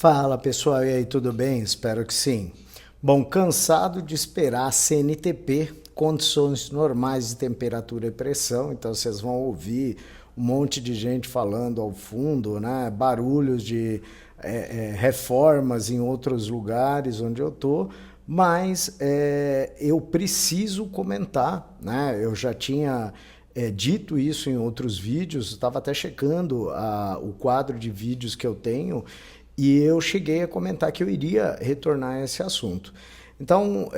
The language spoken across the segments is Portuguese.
Fala pessoal, e aí, tudo bem? Espero que sim. Bom, cansado de esperar CNTP, condições normais de temperatura e pressão, então vocês vão ouvir um monte de gente falando ao fundo, né? Barulhos de reformas em outros lugares onde eu estou, mas eu preciso comentar, né? Eu já tinha dito isso em outros vídeos, estava até checando o quadro de vídeos que eu tenho e eu cheguei a comentar que eu iria retornar a esse assunto. Então,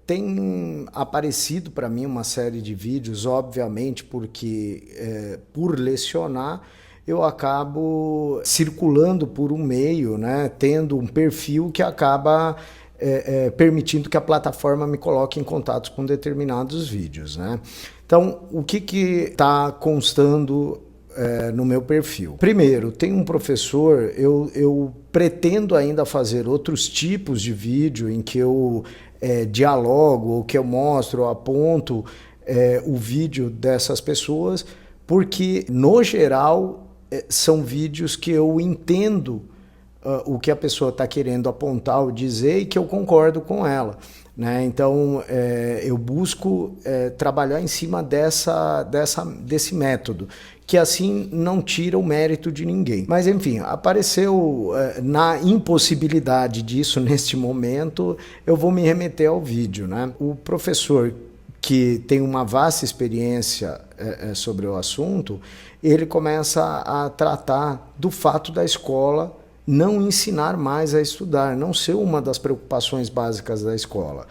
tem aparecido para mim uma série de vídeos, obviamente, porque por lecionar eu acabo circulando por um meio, né, tendo um perfil que acaba permitindo que a plataforma me coloque em contato com determinados vídeos, né? Então, o que está constando no meu perfil? Primeiro, tem um professor, eu pretendo ainda fazer outros tipos de vídeo em que eu dialogo, ou que eu mostro, ou aponto o vídeo dessas pessoas, porque, no geral, são vídeos que eu entendo o que a pessoa está querendo apontar ou dizer e que eu concordo com ela, né? Então, eu busco trabalhar em cima desse método, que assim não tira o mérito de ninguém. Mas, enfim, apareceu na impossibilidade disso neste momento, eu vou me remeter ao vídeo, né? O professor, que tem uma vasta experiência sobre o assunto, ele começa a tratar do fato da escola não ensinar mais a estudar, não ser uma das preocupações básicas da escola.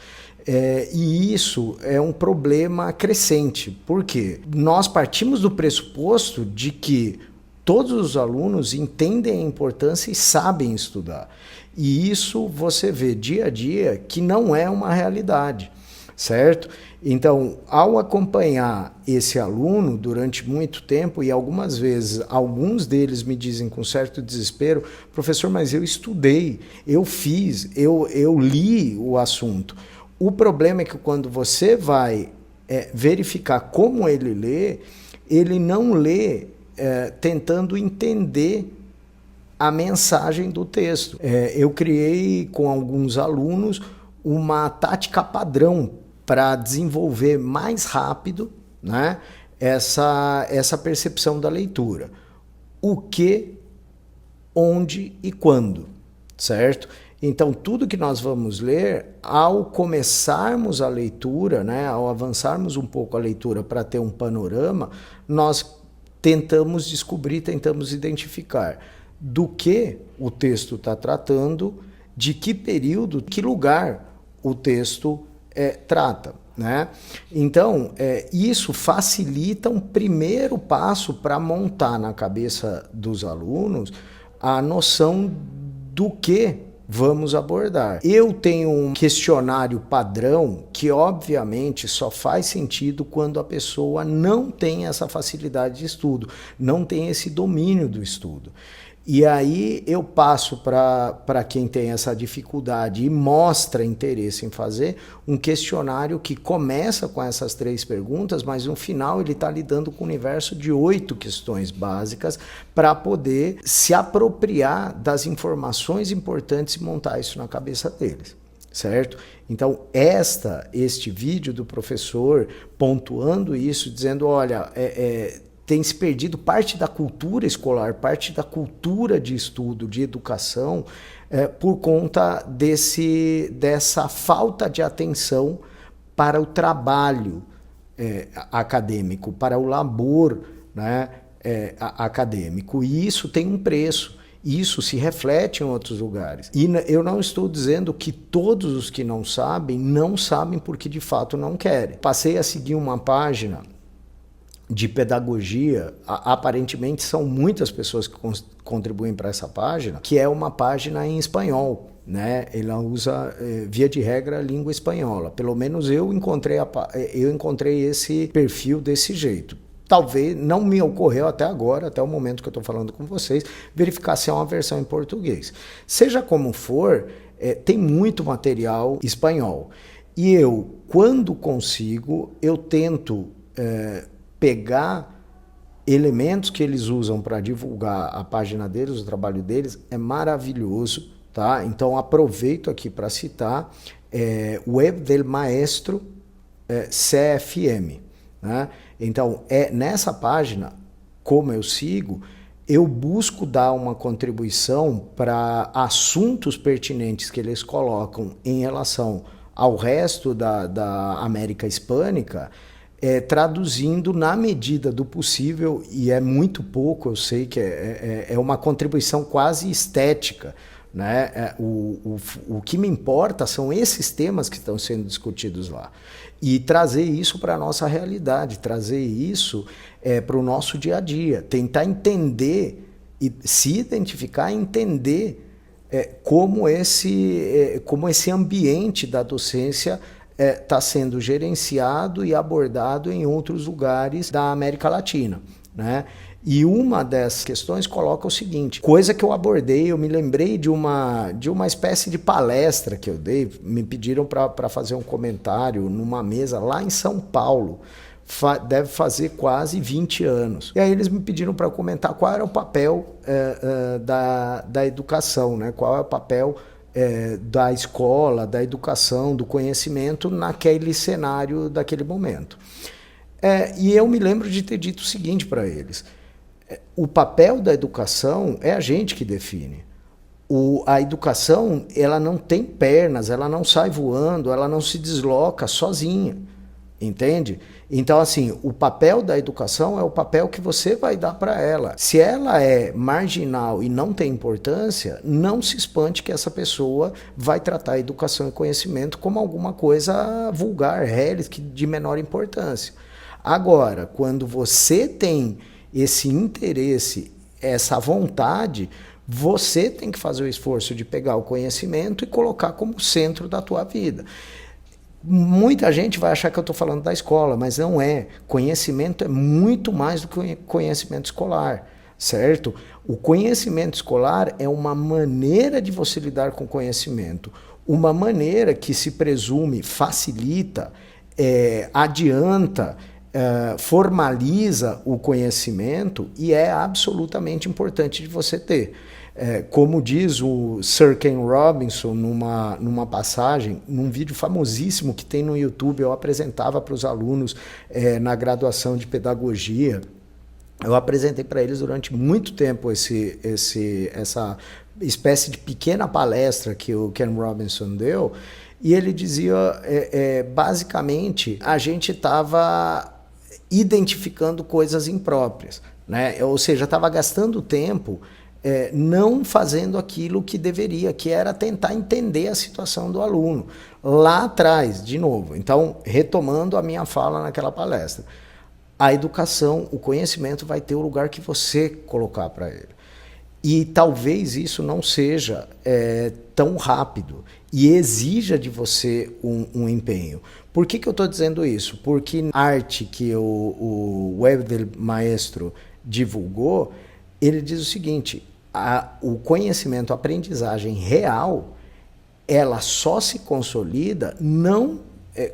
E isso é um problema crescente, porque nós partimos do pressuposto de que todos os alunos entendem a importância e sabem estudar. E isso você vê dia a dia que não é uma realidade, certo? Então, ao acompanhar esse aluno durante muito tempo, e algumas vezes, alguns deles me dizem com certo desespero: professor, mas eu estudei, eu fiz, eu li o assunto. O problema é que quando você vai verificar como ele lê, ele não lê tentando entender a mensagem do texto. Eu criei com alguns alunos uma tática padrão para desenvolver mais rápido, né, essa percepção da leitura. O que, onde e quando, certo? Então, tudo que nós vamos ler, ao começarmos a leitura, né, ao avançarmos um pouco a leitura para ter um panorama, nós tentamos descobrir, tentamos identificar do que o texto está tratando, de que período, que lugar o texto trata, né? Então, isso facilita um primeiro passo para montar na cabeça dos alunos a noção do que vamos abordar. Eu tenho um questionário padrão que, obviamente, só faz sentido quando a pessoa não tem essa facilidade de estudo, não tem esse domínio do estudo. E aí eu passo para quem tem essa dificuldade e mostra interesse em fazer um questionário que começa com essas 3 perguntas, mas no final ele está lidando com um universo de 8 questões básicas para poder se apropriar das informações importantes e montar isso na cabeça deles, certo? Então, este vídeo do professor pontuando isso, dizendo, olha, tem se perdido parte da cultura escolar, parte da cultura de estudo, de educação, por conta dessa falta de atenção para o trabalho acadêmico, para o labor, né, acadêmico. E isso tem um preço. Isso se reflete em outros lugares. E eu não estou dizendo que todos os que não sabem porque de fato não querem. Passei a seguir uma página de pedagogia, aparentemente são muitas pessoas que contribuem para essa página, que é uma página em espanhol, né? Ela usa, via de regra, a língua espanhola. Pelo menos eu encontrei esse perfil desse jeito. Talvez, não me ocorreu até agora, até o momento que eu estou falando com vocês, verificar se é uma versão em português. Seja como for, tem muito material espanhol. E eu, quando consigo, eu tento pegar elementos que eles usam para divulgar a página deles, o trabalho deles, é maravilhoso, tá? Então aproveito aqui para citar Web del Maestro CFM, né? Então nessa página, como eu sigo, eu busco dar uma contribuição para assuntos pertinentes que eles colocam em relação ao resto da América Hispânica, traduzindo na medida do possível, e é muito pouco, eu sei que é uma contribuição quase estética, né? O que me importa são esses temas que estão sendo discutidos lá. E trazer isso para a nossa realidade, trazer isso para o nosso dia a dia, tentar entender, e se identificar e entender como esse ambiente da docência está sendo gerenciado e abordado em outros lugares da América Latina, né? E uma dessas questões coloca o seguinte, coisa que eu abordei, eu me lembrei de uma espécie de palestra que eu dei, me pediram para fazer um comentário numa mesa lá em São Paulo, deve fazer quase 20 anos. E aí eles me pediram para comentar qual era o papel da educação, né? Qual é o papel da escola, da educação, do conhecimento naquele cenário daquele momento. E eu me lembro de ter dito o seguinte para eles, o papel da educação é a gente que define. A educação, ela não tem pernas, ela não sai voando, ela não se desloca sozinha, entende? Então, assim, o papel da educação é o papel que você vai dar para ela. Se ela é marginal e não tem importância, não se espante que essa pessoa vai tratar a educação e conhecimento como alguma coisa vulgar, de menor importância. Agora, quando você tem esse interesse, essa vontade, você tem que fazer o esforço de pegar o conhecimento e colocar como centro da tua vida. Muita gente vai achar que eu estou falando da escola, mas não é. Conhecimento é muito mais do que conhecimento escolar, certo? O conhecimento escolar é uma maneira de você lidar com o conhecimento, uma maneira que se presume facilita, adianta, formaliza o conhecimento e é absolutamente importante de você ter. Como diz o Sir Ken Robinson numa passagem, num vídeo famosíssimo que tem no YouTube, eu apresentava para os alunos na graduação de pedagogia, eu apresentei para eles durante muito tempo essa espécie de pequena palestra que o Ken Robinson deu, e ele dizia, basicamente, a gente estava identificando coisas impróprias, né? Ou seja, estava gastando tempo não fazendo aquilo que deveria, que era tentar entender a situação do aluno. Lá atrás, de novo, então, retomando a minha fala naquela palestra, a educação, o conhecimento vai ter o lugar que você colocar para ele. E talvez isso não seja tão rápido e exija de você um empenho. Por que eu estou dizendo isso? Porque a arte que o Web del Maestro divulgou, ele diz o seguinte, o conhecimento, a aprendizagem real, ela só se consolida não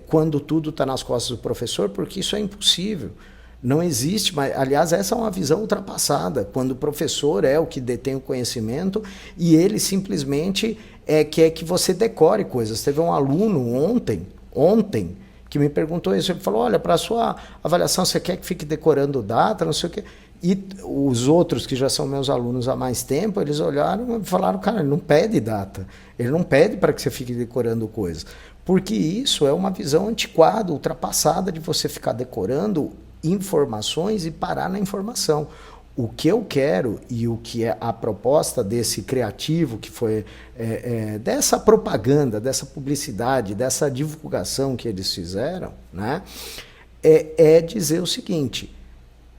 quando tudo está nas costas do professor, porque isso é impossível. Não existe, mas, aliás, essa é uma visão ultrapassada, quando o professor é o que detém o conhecimento e ele simplesmente quer que você decore coisas. Teve um aluno ontem, que me perguntou isso, ele falou, olha, para a sua avaliação, você quer que fique decorando data, não sei o quê. E os outros, que já são meus alunos há mais tempo, eles olharam e falaram, cara, ele não pede data, ele não pede para que você fique decorando coisas, porque isso é uma visão antiquada, ultrapassada de você ficar decorando informações e parar na informação. O que eu quero e o que é a proposta desse criativo, que foi dessa propaganda, dessa publicidade, dessa divulgação que eles fizeram, né, é dizer o seguinte,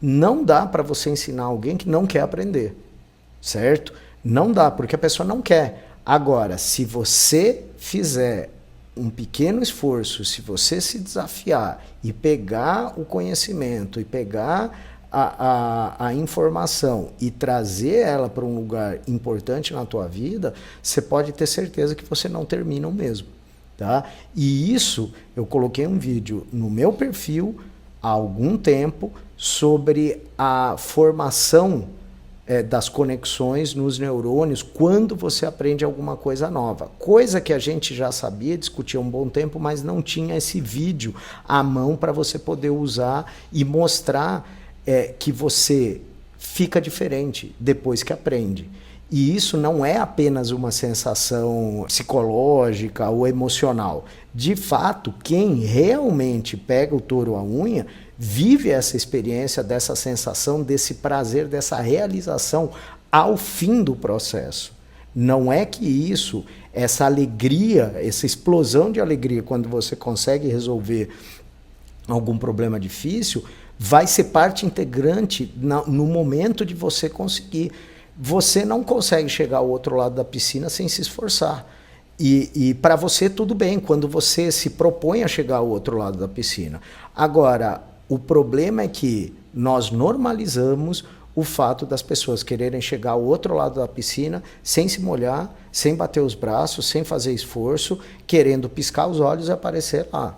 não dá para você ensinar alguém que não quer aprender, certo? Não dá, porque a pessoa não quer. Agora, se você fizer um pequeno esforço, se você se desafiar e pegar o conhecimento e pegar a informação e trazer ela para um lugar importante na tua vida, você pode ter certeza que você não termina o mesmo, tá? E isso, eu coloquei um vídeo no meu perfil há algum tempo sobre a formação das conexões nos neurônios quando você aprende alguma coisa nova. Coisa que a gente já sabia, discutia há um bom tempo, mas não tinha esse vídeo à mão para você poder usar e mostrar que você fica diferente depois que aprende. E isso não é apenas uma sensação psicológica ou emocional. De fato, quem realmente pega o touro à unha vive essa experiência, dessa sensação, desse prazer, dessa realização ao fim do processo. Não é que isso, essa alegria, essa explosão de alegria quando você consegue resolver algum problema difícil, vai ser parte integrante no momento de você conseguir. Você não consegue chegar ao outro lado da piscina sem se esforçar. E para você tudo bem, quando você se propõe a chegar ao outro lado da piscina. Agora, o problema é que nós normalizamos o fato das pessoas quererem chegar ao outro lado da piscina sem se molhar, sem bater os braços, sem fazer esforço, querendo piscar os olhos e aparecer lá.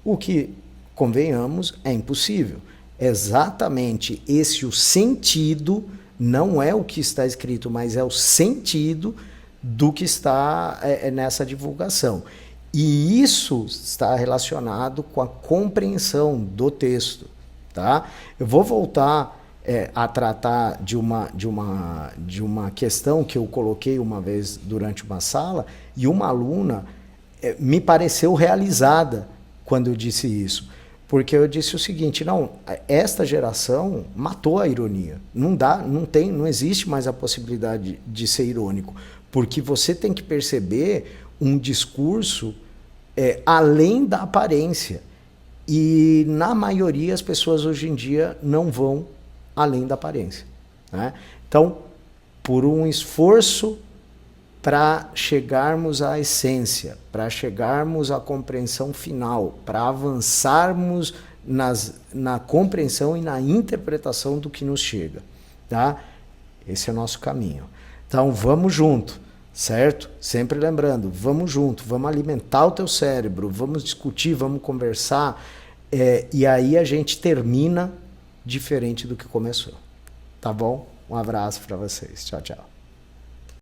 O que, convenhamos, é impossível. Exatamente esse o sentido, não é o que está escrito, mas é o sentido do que está nessa divulgação. E isso está relacionado com a compreensão do texto. Tá? Eu vou voltar a tratar de uma questão que eu coloquei uma vez durante uma sala, e uma aluna me pareceu realizada quando eu disse isso. Porque eu disse o seguinte: não, esta geração matou a ironia. Não existe mais a possibilidade de ser irônico. Porque você tem que perceber um discurso além da aparência. E, na maioria, as pessoas hoje em dia não vão além da aparência. Né? Então, por um esforço para chegarmos à essência, para chegarmos à compreensão final, para avançarmos na compreensão e na interpretação do que nos chega. Tá? Esse é o nosso caminho. Então, vamos junto. Certo? Sempre lembrando, vamos junto, vamos alimentar o teu cérebro, vamos discutir, vamos conversar, e aí a gente termina diferente do que começou. Tá bom? Um abraço para vocês. Tchau, tchau.